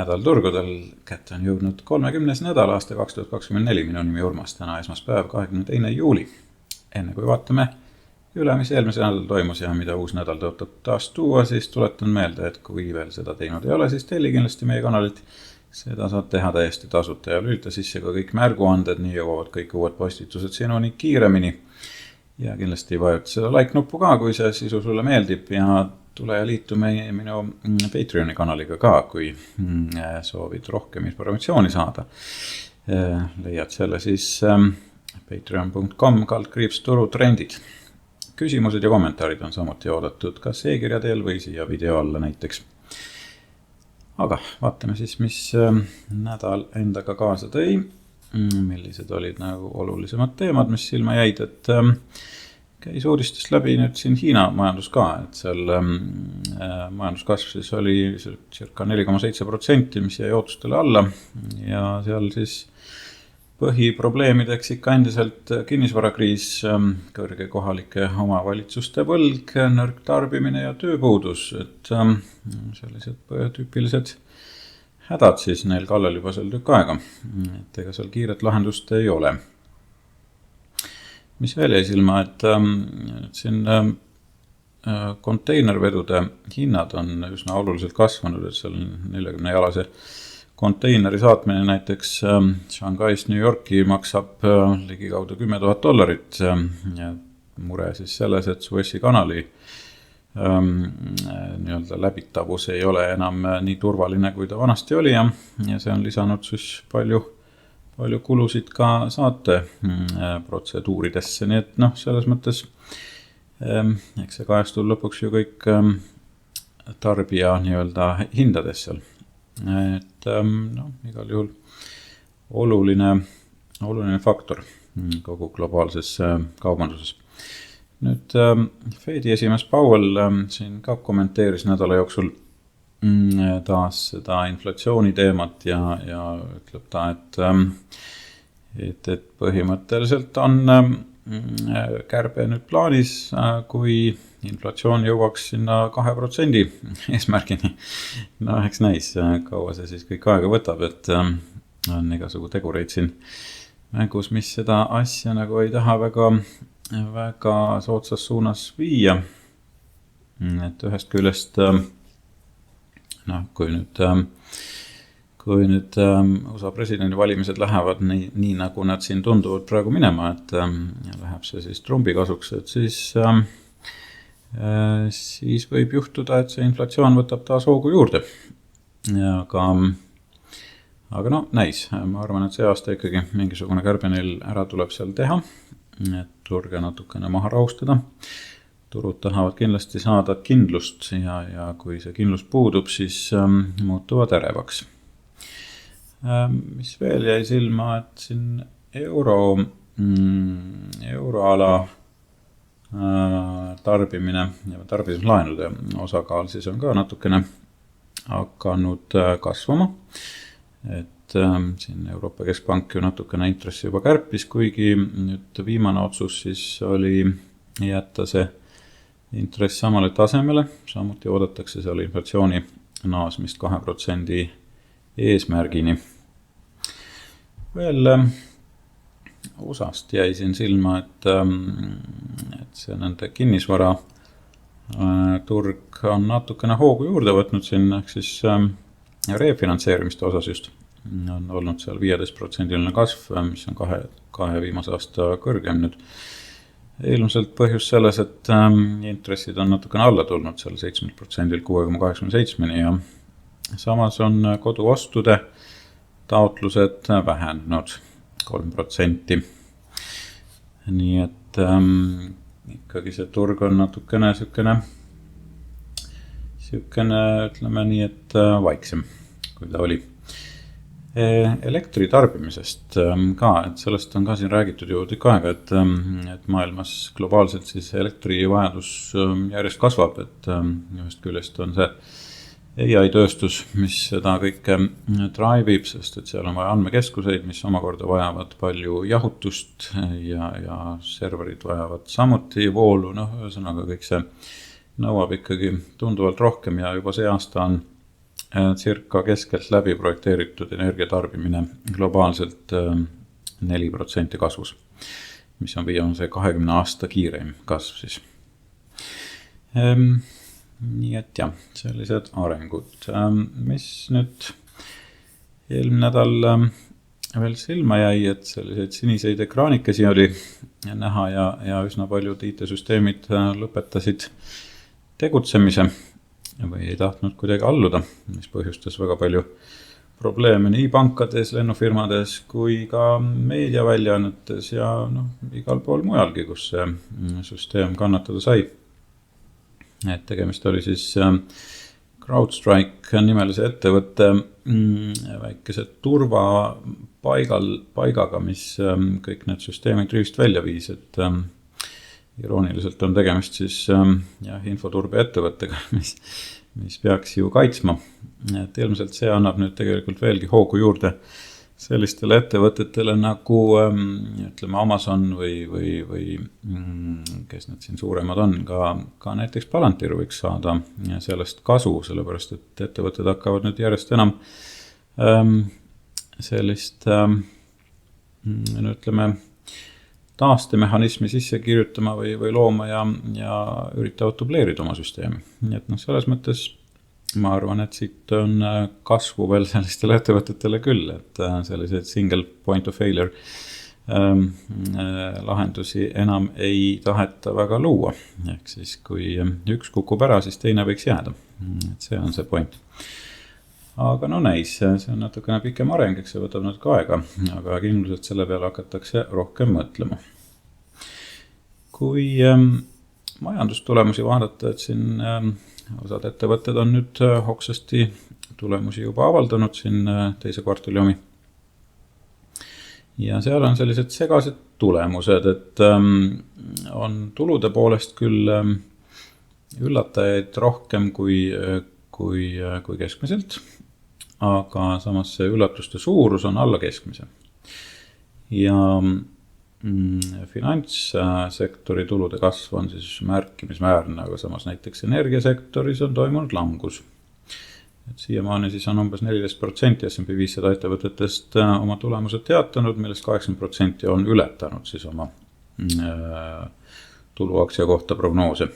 nädal turgudel. Kätte on jõudnud 30. nädal aasta 2024. Minu nimi Urmas, täna esmaspäev 22. juuli. Enne kui vaatame üle, mis eelmise nädal toimus ja mida uus nädal tõotab taas tuua, siis tuletan meelde, et kui veel seda teinud ei ole, siis telli kindlasti meie kanalit. Seda saad teha täiesti tasuta ja lülita sisse ka kõik märguanded, nii jõuavad kõik uued postitused sinuni kiiremini. Ja kindlasti vajuta seda like-nuppu ka, kui see sisu sulle meeldib ja tule ja liitu minu Patreoni kanaliga ka, kui soovid rohkem informatsiooni saada. Leiad selle siis patreon.com/turutrendid. Küsimused ja kommentaarid on samuti oodatud kas e-kirja teel või siia video alla näiteks. Aga vaatame siis, mis nädal endaga kaasa tõi. Millised olid nagu olulisemad teemad, mis silma jäid, et käis uudistest läbi nüüd siin Hiina majandus ka, et seal majanduskasv siis oli circa 4,7%, mis jäi ootustele alla ja seal siis põhiprobleemideks ikka endiselt kinnisvarakriis, kõrge kohalike omavalitsuste võlg, nõrk tarbimine ja tööpuudus, et sellised tüüpilised hädad siis neil kallal juba seal tükk aega, et ega seal kiiret lahendust ei ole. Mis veel jäi silma, et siin konteinervedude hinnad on üsna oluliselt kasvanud, et seal 40-jalase konteineri saatmine näiteks Shanghais New Yorki maksab ligikaudu $10,000 ja mure siis selles, et Suessi kanali nii-öelda läbitavus ei ole enam nii turvaline, kui ta vanasti oli ja see on lisanud siis palju kulusid ka saate protseduuridesse, nii et selles mõttes eks see kajastub lõpuks ju kõik tarbija nii-öelda hindades seal. Et igal juhul oluline faktor kogu globaalses kaubanduses. Nüüd Fedi esimees Powell siin ka kommenteeris nädala jooksul taas seda inflatsiooni teemat ja ütleb ta, et põhimõtteliselt on kärbe nüüd plaanis, kui inflatsioon jõuaks sinna 2% eesmärgini. Eks näis, kaua see siis kõik aega võtab, et on igasugu tegureid siin mängus, mis seda asja nagu ei taha väga soodsas suunas viia. Et ühest küljest, kui nüüd USA presidendi valimised lähevad nii nagu nad siin tunduvad praegu minema, et läheb see siis Trumpi kasuks, et siis võib juhtuda, et see inflatsioon võtab taas hoogu juurde. Aga näis, ma arvan, et see aasta ikkagi mingisugune kärbe neil ära tuleb seal teha, et turge natukene maha rahustada. Turud tahavad kindlasti saada kindlust ja kui see kindlus puudub, siis muutuvad ärevaks. Mis veel jäi silma, et siin euroala tarbimine ja tarbimislaenude osakaal siis on ka natukene hakanud kasvama, et siin Euroopa Keskpank ju natukene intressi juba kärpis, kuigi nüüd viimane otsus siis oli jätta see intress samale tasemele, samuti oodatakse seal inflatsiooni naasmist 2% eesmärgini. Veel USAst jäi siin silma, et see nende kinnisvara turg on natukene hoogu juurde võtnud siin, ehk siis refinantseerimiste osas just on olnud seal 15% kasv, mis on kahe viimase aasta kõrgem nüüd. Ilmselt põhjus selles, et intressid on natukene alla tulnud seal 7% 6,87% ja samas on koduostude taotlused vähenenud 3%. Nii et ikkagi see turg on natukene ütleme nii, et vaiksem, kui ta oli. Elektri tarbimisest ka, et sellest on ka siin räägitud ju tükk aega, et maailmas globaalselt siis elektrivajadus järjest kasvab, et ühest küljest on see AI tööstus, mis seda kõike drive'ib, sest et seal on vaja andmekeskuseid, mis omakorda vajavad palju jahutust ja serverid vajavad samuti voolu, ühesõnaga kõik see nõuab ikkagi tunduvalt rohkem ja juba see aasta on circa keskelt läbi projekteeritud energiatarbimine globaalselt 4% kasvus, mis on viimase 20 aasta kiireim kasv siis. Nii et jah, sellised arengud, mis nüüd eelmine nädal veel silma jäi, et selliseid siniseid ekraanikesi oli näha ja üsna paljud IT-süsteemid lõpetasid tegutsemise või ei tahtnud kuidagi alluda, mis põhjustas väga palju probleeme nii pankades, lennufirmades kui ka meediaväljaannetes ja igal pool mujalgi, kus see süsteem kannatada sai. Et tegemist oli siis CrowdStrike nimelise ettevõtte väikese turvapaigaga, mis kõik need süsteemid rivist välja viis, et irooniliselt on tegemist siis infoturbe ettevõttega, mis peaks ju kaitsma. Et ilmselt see annab nüüd tegelikult veelgi hoogu juurde sellistele ettevõtetele nagu ütleme Amazon või kes need siin suuremad on, ka näiteks Palantir võiks saada sellest kasu, sellepärast et ettevõtted hakkavad nüüd järjest enam sellist ütleme taastemehhanismi sisse kirjutama või looma ja üritavad dubleerida oma süsteemi. Nii et selles mõttes ma arvan, et siit on kasvu veel sellistele ettevõtetele küll, et selliseid single point of failure lahendusi enam ei taheta väga luua. Ehk siis kui üks kukub ära, siis teine võiks jääda. Et see on see point. Aga näis, see on natukene pikem areng, eks see võtab natuke aega, aga kindluselt selle peale hakatakse rohkem mõtlema. Kui majandustulemusi vaadata, et siin osad ettevõtted on nüüd hoksasti tulemusi juba avaldanud siin teise kvartali omi. Ja seal on sellised segased tulemused, et on tulude poolest küll üllatajaid rohkem kui keskmiselt, aga samas see üllatuste suurus on alla keskmise. Ja finantssektori tulude kasv on siis märkimisväärne, aga samas näiteks energiasektoris on toimunud langus. Et siiamaani siis on umbes 14% S&P 500 ettevõtetest oma tulemused teatanud, millest 80% on ületanud siis oma tuluaktsia kohta prognoose.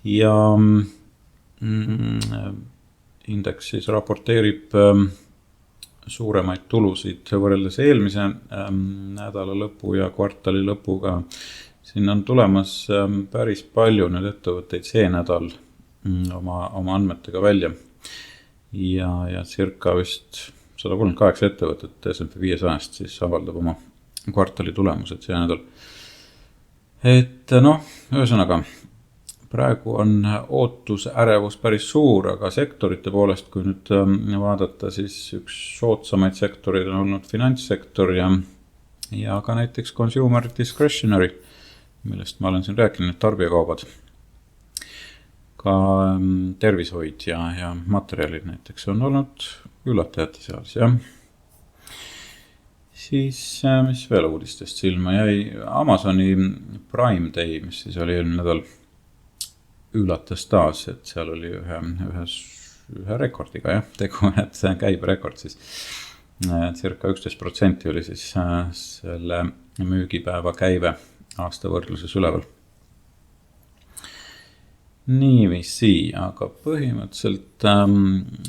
Ja indeks siis raporteerib suuremaid tulusid võrreldes eelmise nädala lõpu ja kvartali lõpuga. Siin on tulemas päris palju nüüd ettevõtteid see nädal oma andmetega välja. Ja circa vist 138 ettevõtet S&P 500 siis avaldab oma kvartali tulemused see nädal. Et ühesõnaga, praegu on ootus ärevus päris suur, aga sektorite poolest, kui nüüd vaadata, siis üks soodsamaid sektorid on olnud finantssektor ja ka näiteks consumer discretionary, millest ma olen siin rääkinud, tarbijakaubad. Ka tervishoid ja materjalid näiteks on olnud üllatajate seas. Ja siis, mis veel uudistest silma jäi, Amazoni Prime Day, mis siis oli eelmine nädal, üllatas taas, et seal oli ühe rekordiga tegu, et see käiberekord siis circa 11% oli siis selle müügipäeva käive aasta võrdluses üleval. Niiviisi, aga põhimõtteliselt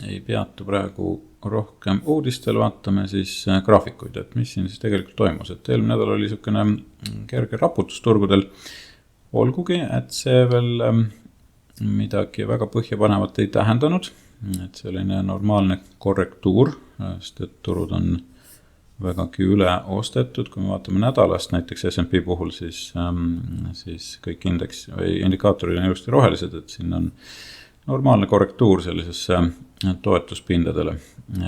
ei peatu praegu rohkem uudistel, vaatame siis graafikuid, et mis siin siis tegelikult toimus. Et eelmine nädal oli niisugune kerge raputus turgudel, olgugi, et see veel midagi väga põhjapanevat ei tähendanud, et selline normaalne korrektuur, sest et turud on vägagi üle ostetud. Kui me vaatame nädalast näiteks S&P puhul, siis kõik indeks või indikaatorid on ilusti rohelised, et siin on normaalne korrektuur sellisesse toetuspindadele.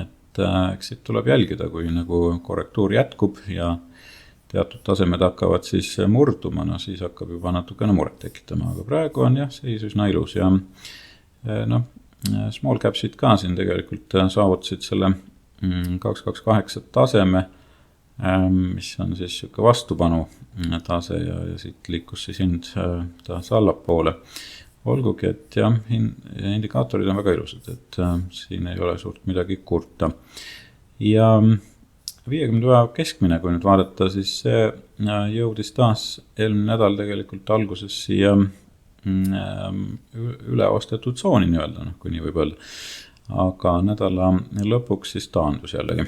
Et eks siit tuleb jälgida, kui nagu korrektuur jätkub ja teatud tasemed hakkavad siis murduma, siis hakkab juba natukene muret tekitama, aga praegu on seis üsna ilus ja small capsid ka siin tegelikult saavutasid selle 228 taseme, mis on siis siuke vastupanu tase ja siit liikus siis hind taas allapoole. olgugi, et jah, indikaatorid on väga ilusad, et siin ei ole suurt midagi kurta. Ja 50 päeva keskmine, kui nüüd vaadata, siis see jõudis taas eelmine nädal tegelikult alguses siia üle ostetud tsooni nii-öelda, kui nii võib öelda. Aga nädala lõpuks siis taandus jällegi.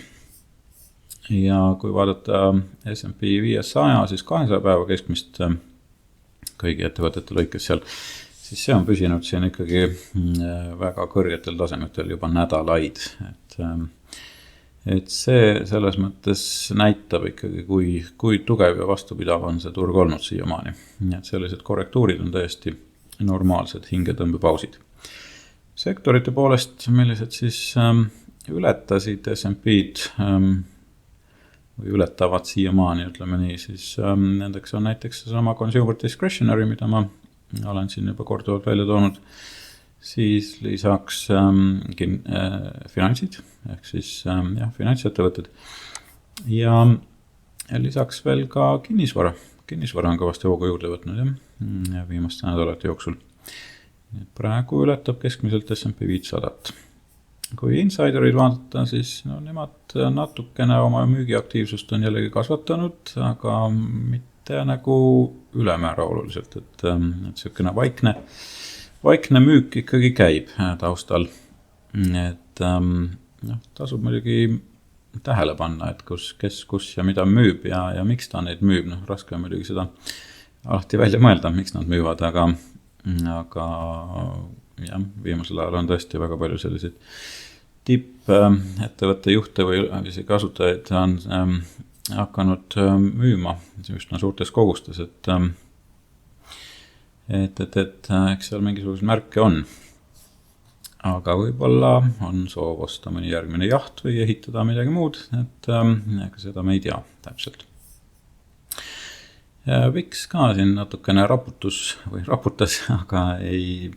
Ja kui vaadata S&P 500, siis 200 päeva keskmist kõigi ettevõtete lõikes seal, siis see on püsinud siin ikkagi väga kõrgetel tasemetel juba nädalaid. Et see selles mõttes näitab ikkagi, kui tugev ja vastupidav on see turg olnud siiamaani. Nii et sellised korrektuurid on täiesti normaalsed hingetõmbepausid. Sektorite poolest, millised siis ületasid S&P-d või ületavad siiamaani, ütleme nii, siis nendeks on näiteks sama consumer discretionary, mida ma olen siin juba korduvalt välja toonud, siis lisaks finantsid, ehk siis finantsettevõtted ja lisaks veel ka kinnisvara. Kinnisvara on kõvasti hoogu juurde võtnud viimaste nädalate jooksul. Praegu ületab keskmiselt S&P 500. Kui insiderid vaadata, siis nemad natukene oma müügiaktiivsust on jällegi kasvatanud, aga mitte nagu ülemäära oluliselt, et selline vaikne müük ikkagi käib taustal. Et tasub muidugi tähele panna, et kus ja mida müüb ja miks ta neid müüb. Raske on muidugi seda alati välja mõelda, miks nad müüvad, aga jah, viimasel ajal on tõesti väga palju selliseid tippettevõtte juhte või isegi asutajaid on hakanud müüma üsna suurtes kogustes, et eks seal mingisugused märke on. Aga võib-olla on soov osta mõni järgmine jaht või ehitada midagi muud, et seda me ei tea täpselt. VIX ka siin natukene raputas, aga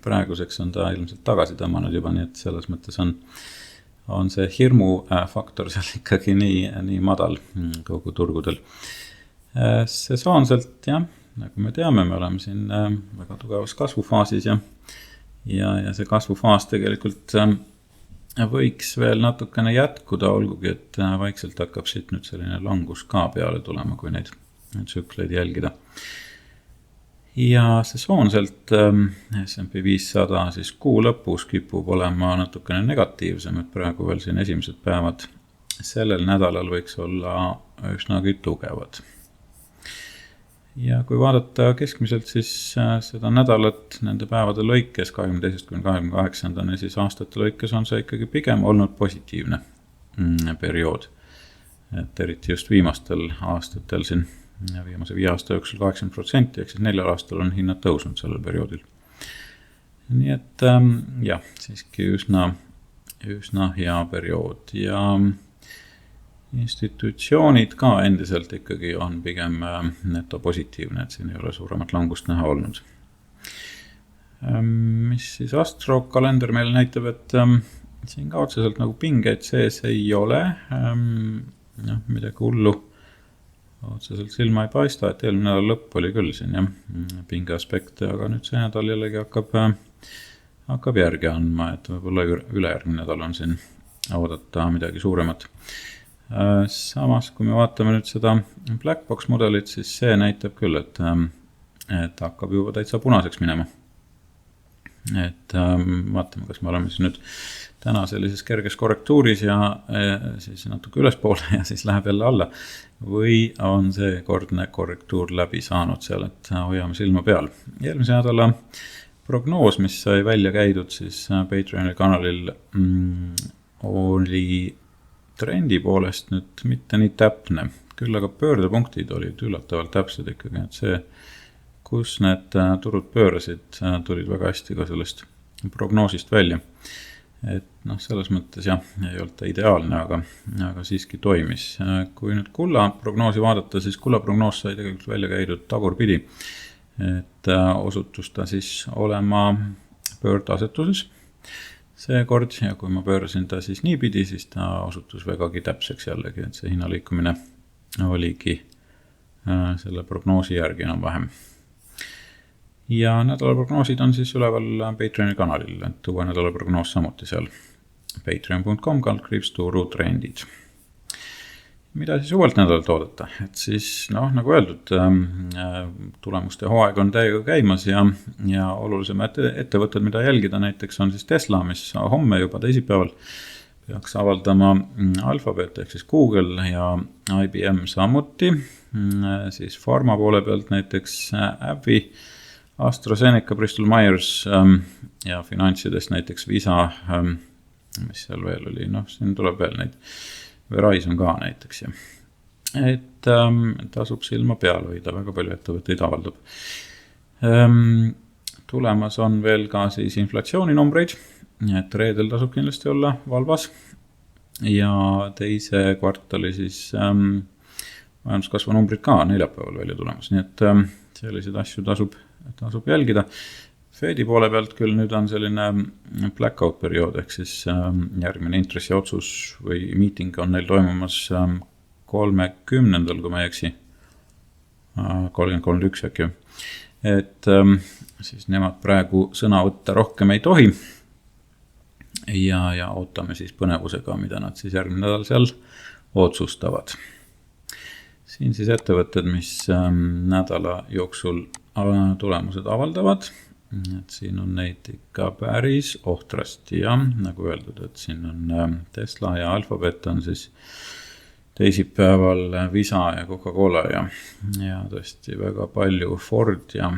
praeguseks on ta ilmselt tagasi tõmmanud juba, nii et selles mõttes on see hirmu faktor seal ikkagi nii madal kogu turgudel. Sesoonselt, jah, nagu me teame, me oleme siin väga tugevas kasvufaasis ja see kasvufaas tegelikult võiks veel natukene jätkuda, olgugi, et vaikselt hakkab siit nüüd selline langus ka peale tulema, kui neid tsükleid jälgida. Ja sesoonselt S&P 500 siis kuu lõpus kipub olema natukene negatiivsem, et praegu veel siin esimesed päevad sellel nädalal võiks olla üsnagi tugevad. Ja kui vaadata keskmiselt siis seda nädalat nende päevade lõikes 22.–28. siis aastate lõikes on see ikkagi pigem olnud positiivne periood. Et eriti just viimastel aastatel siin viimase 5 aasta jooksul 80%, ehk siis 4 aastal on hinnad tõusnud sellel perioodil. Nii et jah, siiski üsna hea periood ja institutsioonid ka endiselt ikkagi on pigem netopositiivne, et siin ei ole suuremat langust näha olnud. Mis siis Astro kalender meile näitab, et siin ka otseselt nagu pingeid sees ei ole, midagi hullu otseselt silma ei paista, et eelmine nädal lõpp oli küll siin pinge aspekte, aga nüüd see nädal jällegi hakkab järgi andma, et võib-olla ülejärgmine nädal on siin oodata midagi suuremat. Samas, kui me vaatame nüüd seda Blackbox mudelit, siis see näitab küll, et hakkab juba täitsa punaseks minema. Et vaatame, kas me oleme siis nüüd täna sellises kerges korrektuuris ja siis natuke ülespoole ja siis läheb jälle alla. Või on see kordne korrektuur läbi saanud seal, et hoiame silma peal. Eelmise nädala prognoos, mis sai välja käidud siis Patreoni kanalil, oli trendi poolest nüüd mitte nii täpne. Küll aga pöördepunktid olid üllatavalt täpsed ikkagi, et see, kus need turud pöörasid, tulid väga hästi ka sellest prognoosist välja. Et selles mõttes jah, ei olnud ta ideaalne, aga siiski toimis. Kui nüüd kulla prognoosi vaadata, siis kulla prognoos sai tegelikult välja käidud tagurpidi, et osutus ta siis olema pöördasetuses seekord ja kui ma pöörasin ta siis niipidi, siis ta osutus vägagi täpseks jällegi, et see hinnaliikumine oligi selle prognoosi järgi enam vähem. ja nädala prognoosid on siis üleval Patreoni kanalil, et uue nädala prognoos samuti seal patreon.com/turutrendid. Mida siis uuelt nädalalt oodata? Et siis, nagu öeldud, tulemuste hooaeg on täiega käimas ja olulisemad ettevõtted, mida jälgida näiteks on siis Tesla, mis homme juba teisipäeval peaks avaldama Alphabet ehk siis Google ja IBM samuti. Siis Pharma poole pealt näiteks AbbVie, AstraZeneca, Bristol Myers ja finantsidest näiteks Visa, mis seal veel oli, siin tuleb veel neid. Verizon ka näiteks. Et tasub silma peal hoida, väga palju ettevõtteid avaldab. Tulemas on veel ka siis inflatsiooninumbreid, et reedel tasub kindlasti olla valvas. Ja teise kvartali siis majanduskasvu numbrid ka neljapäeval välja tulemas, nii et selliseid asju tasub jälgida. Fedi poole pealt küll nüüd on selline blackout periood, ehk siis järgmine intressi otsus või meeting on neil toimumas 30. kui ma ei eksi, 33.1 äkki. Et siis nemad praegu sõna võtta rohkem ei tohi ja ootame siis põnevusega, mida nad siis järgmine nädal seal otsustavad. Siin siis ettevõtted, mis nädala jooksul tulemused avaldavad. Et siin on neid ikka päris ohtrasti ja nagu öeldud, et siin on Tesla ja Alphabet on siis teisipäeval Visa ja Coca-Cola ja tõesti väga palju Ford ja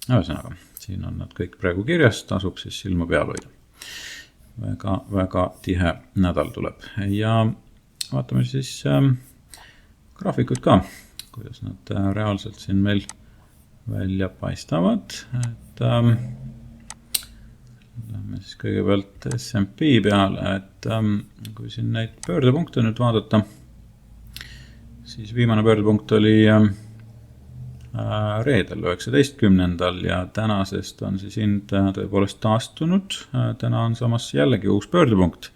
ühesõnaga, siin on nad kõik praegu kirjas, tasub siis silma peal hoida. Väga tihe nädal tuleb ja vaatame siis graafikud ka, kuidas nad reaalselt siin meil välja paistavad, et lähme siis kõigepealt S&P peale, et kui siin neid pöördepunkte nüüd vaadata, siis viimane pöördepunkt oli reedel 19. ja tänasest on siis hind tõepoolest taastunud, täna on samas jällegi uus pöördepunkt.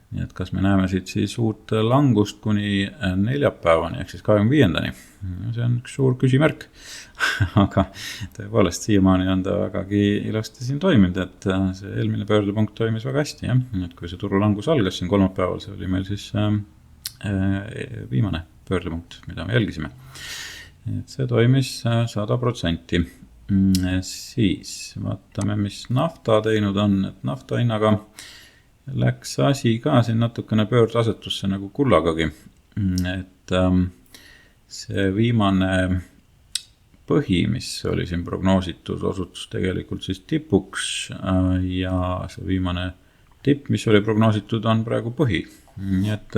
Nii et kas me näeme siit siis uut langust kuni neljapäevani, ehk siis 25. See on üks suur küsimärk, aga tõepoolest siiamaani on ta vägagi ilusti siin toiminud, et see eelmine pöördepunkt toimis väga hästi. Et kui see turulangus algas siin kolmapäeval, see oli meil siis viimane pöördepunkt, mida me jälgisime. Et see toimis 100%. Siis vaatame, mis nafta teinud on, et nafta hinnaga läks asi ka siin natukene pöördasetusse nagu kullagagi, et see viimane põhi, mis oli siin prognoositud, osutus tegelikult siis tipuks ja see viimane tipp, mis oli prognoositud, on praegu põhi. Nii et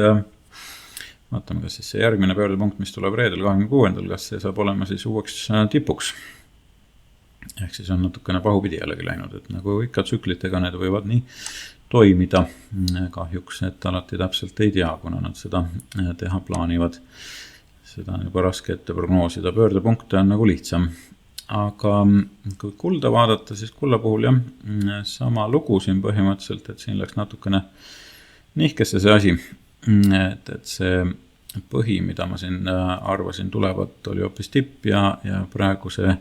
vaatame, kas siis see järgmine pöördepunkt, mis tuleb reedel 26. kas see saab olema siis uueks tipuks. Ehk siis on natukene pahupidi jällegi läinud, et nagu ikka tsüklitega need võivad nii toimida kahjuks, et alati täpselt ei tea, kuna nad seda teha plaanivad. Seda on juba raske ette prognoosida, pöördepunkte on nagu lihtsam. Aga kui kulda vaadata, siis kulla puhul sama lugu siin põhimõtteliselt, et siin läks natukene nihkesse see asi, et see põhi, mida ma siin arvasin tulevat, oli hoopis tipp ja praegu see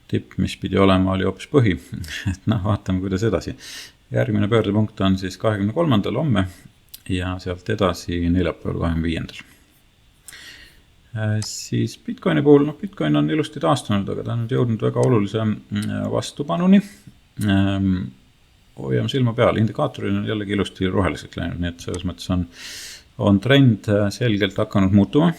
tipp, mis pidi olema, oli hoopis põhi. Et vaatame, kuidas edasi. Järgmine pöördepunkt on siis 23. homme ja sealt edasi neljapäeval 25. Siis Bitcoini puhul, Bitcoin on ilusti taastunud, aga ta on nüüd jõudnud väga olulise vastupanuni. Hoiame silma peal, indikaatorid on jällegi ilusti roheliseks läinud, nii et selles mõttes on trend selgelt hakanud muutuma.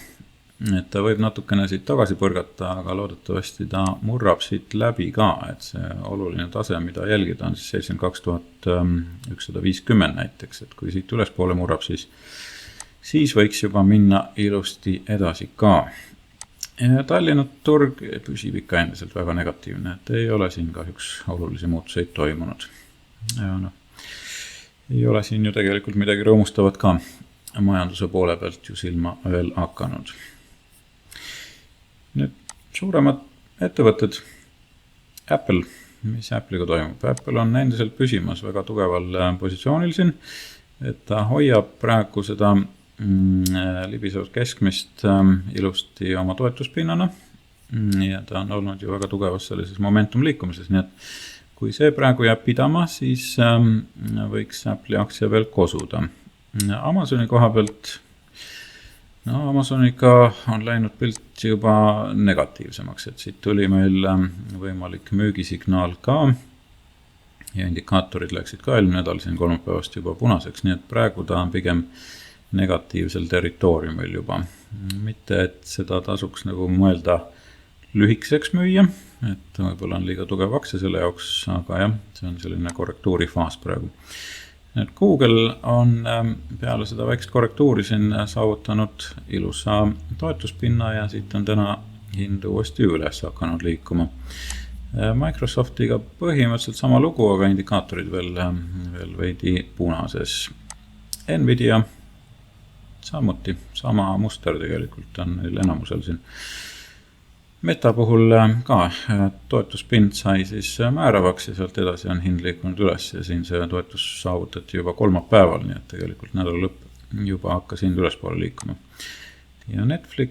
Et ta võib natukene siit tagasi põrgata, aga loodetavasti ta murrab siit läbi ka, et see oluline tase, mida jälgida on siis 72,150 näiteks, et kui siit üles poole murrab, siis võiks juba minna ilusti edasi ka. Tallinna turg püsib ikka endiselt väga negatiivne, et ei ole siin kahjuks olulisi muutuseid toimunud. Ja ei ole siin ju tegelikult midagi rõõmustavat ka majanduse poole pealt ju silma veel hakanud. Nüüd suuremad ettevõtted, Apple, mis Apple'iga toimub? Apple on endiselt püsimas väga tugeval positsioonil siin, et ta hoiab praegu seda libisevat keskmist ilusti oma toetuspinnana ja ta on olnud ju väga tugevas sellises momentum liikumises, nii et kui see praegu jääb pidama, siis võiks Apple'i aktsia veel kosuda. Amazoni koha pealt, no Amazoniga on läinud pilt juba negatiivsemaks, et siit tuli meil võimalik müügisignaal ka ja indikaatorid läksid ka eelmine nädal siin kolmapäevast juba punaseks, nii et praegu ta on pigem negatiivsel territooriumil juba. Mitte, et seda tasuks nagu mõelda lühikeseks müüa, et võib-olla on liiga tugev aktsia selle jaoks, aga jah, see on selline korrektuurifaas praegu. Nüüd Google on peale seda väikest korrektuuri siin saavutanud ilusa toetuspinna ja siit on täna hind uuesti üles hakanud liikuma. Microsoftiga põhimõtteliselt sama lugu, aga indikaatorid veel veidi punases. Nvidia samuti, sama muster tegelikult on neil enamusel siin. Meta puhul ka toetuspind sai siis määravaks ja sealt edasi on hind liikunud üles ja siin see toetus saavutati juba kolmapäeval, nii et tegelikult nädala lõpp juba hakkas hind ülespoole liikuma. Ja Netflix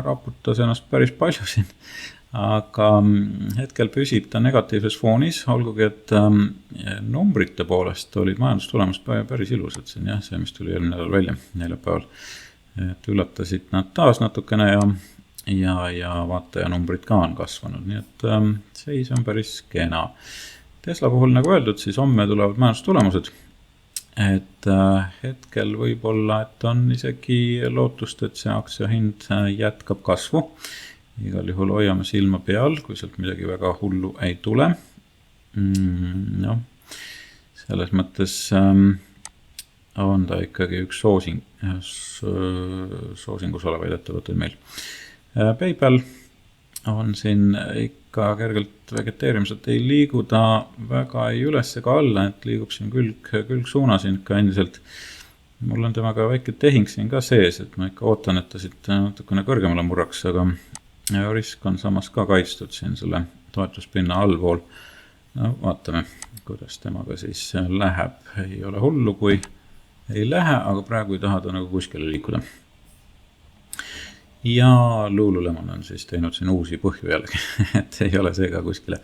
raputas ennast päris palju siin, aga hetkel püsib ta negatiivses foonis, olgugi et numbrite poolest olid majandustulemus päris ilusad siin, jah, see, mis tuli eelmine nädal välja neljapäeval. Et üllatasid nad taas natukene ja vaataja numbrid ka on kasvanud, nii et seis on päris kena. Tesla puhul, nagu öeldud, siis homme tulevad majandustulemused, et hetkel võib olla, et on isegi lootust, et see aktsia hind jätkab kasvu. Igal juhul hoiame silma peal, kui sealt midagi väga hullu ei tule. No, selles mõttes on ta ikkagi üks soosingus olevaid ettevõtteid meil. PayPal on siin ikka kergelt vegeteerimised, ei liigu ta väga ei üles ega alla, et liigub siin külg suunas ikka endiselt. Mul on temaga väike tehing siin ka sees, et ma ikka ootan, et ta siit natukene kõrgemale murraks, aga risk on samas ka kaitstud siin selle toetuspinna allpool. No vaatame, kuidas temaga siis läheb. Ei ole hullu, kui ei lähe, aga praegu ei taha ta nagu kuskile liikuda. Ja Lululemon on siis teinud siin uusi põhju jällegi, et ei ole see ka kuskile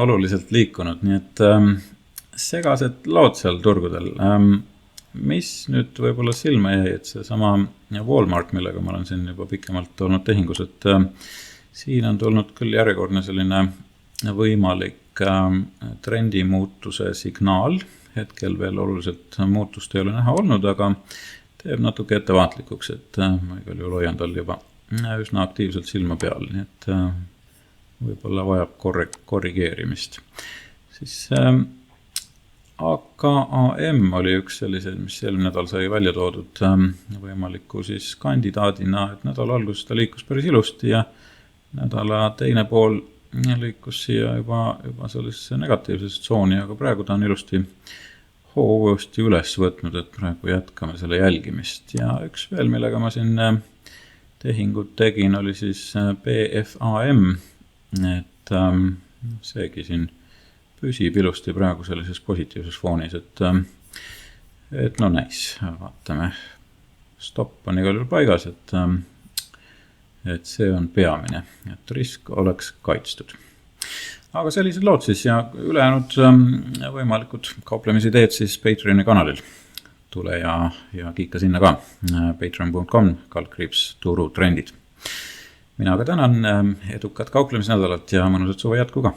oluliselt liikunud, nii et segased lood seal turgudel. Mis nüüd võib-olla silma jäi, et see sama Walmart, millega ma olen siin juba pikemalt olnud tehingus, et siin on tulnud küll järjekordne selline võimalik trendimuutuse signaal, hetkel veel oluliselt muutust ei ole näha olnud, aga teeb natuke ettevaatlikuks, et ma igal juhul hoian tal juba üsna aktiivselt silma peal, nii et võib-olla vajab korrigeerimist. Siis AKAM oli üks selliseid, mis eelmine nädal sai välja toodud võimaliku siis kandidaadina, et nädala alguses ta liikus päris ilusti ja nädala teine pool liikus siia juba sellisesse negatiivsesse tsooni, aga praegu ta on ilusti uuesti üles võtnud, et praegu jätkame selle jälgimist. Ja üks veel, millega ma siin tehingut tegin, oli siis BFAM, et seegi siin püsib ilusti praegu sellises positiivses foonis, et no näis, vaatame, stopp on igal juhul paigas, et see on peamine, et risk oleks kaitstud. Aga sellised lood siis ja ülejäänud võimalikud kauplemisid siis Patreoni kanalil. Tule ja kiika sinna ka. patreon.com/turutrendid. Mina ka tänan edukat kauplemisnädalat ja mõnusat suve jätku ka.